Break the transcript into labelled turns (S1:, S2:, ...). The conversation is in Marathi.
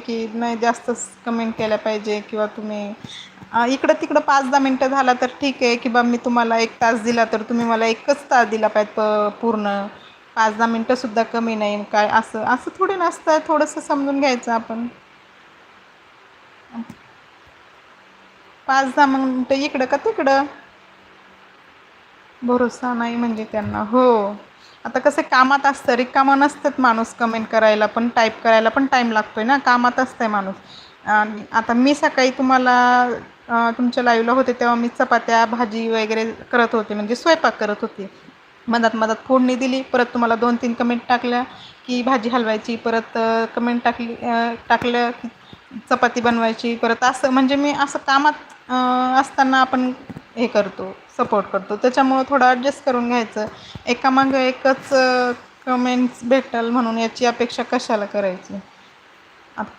S1: की नाही जास्तच कमेंट केल्या पाहिजे किंवा तुम्ही इकडं तिकडं 5-10 मिनटं झाला तर ठीक आहे, किंवा मी तुम्हाला 1 तास दिला तर तुम्ही मला 1च तास दिला पाहिजे पूर्ण. 5-10 मिनटंसुद्धा कमी नाही काय, असं असं थोडी नसतं. थोडंसं समजून घ्यायचं आपण. 5-10 मिनटं इकडं का तिकडं. भरोसा नाही म्हणजे त्यांना. हो. आता कसं कामात असतं, रिकामं नसतात माणूस कमेंट करायला पण, टाईप करायला पण टाईम लागतोय ना, कामात असतंय माणूस. आणि आता मी सकाळी तुम्हाला तुमच्या लाईव्हला होते तेव्हा मी चपात्या, भाजी वगैरे करत होते, म्हणजे स्वयंपाक करत होते. मधात फोडणी दिली, परत तुम्हाला 2-3 कमेंट टाकल्या की भाजी हलवायची, परत कमेंट टाकलं की चपाती बनवायची, परत असं म्हणजे मी असं कामात असताना आपण हे करतो, सपोर्ट करतो. त्याच्यामुळं थोडं ॲडजस्ट करून घ्यायचं. एकामागं एकच कमेंट्स भेटेल म्हणून याची अपेक्षा कशाला करायची. आता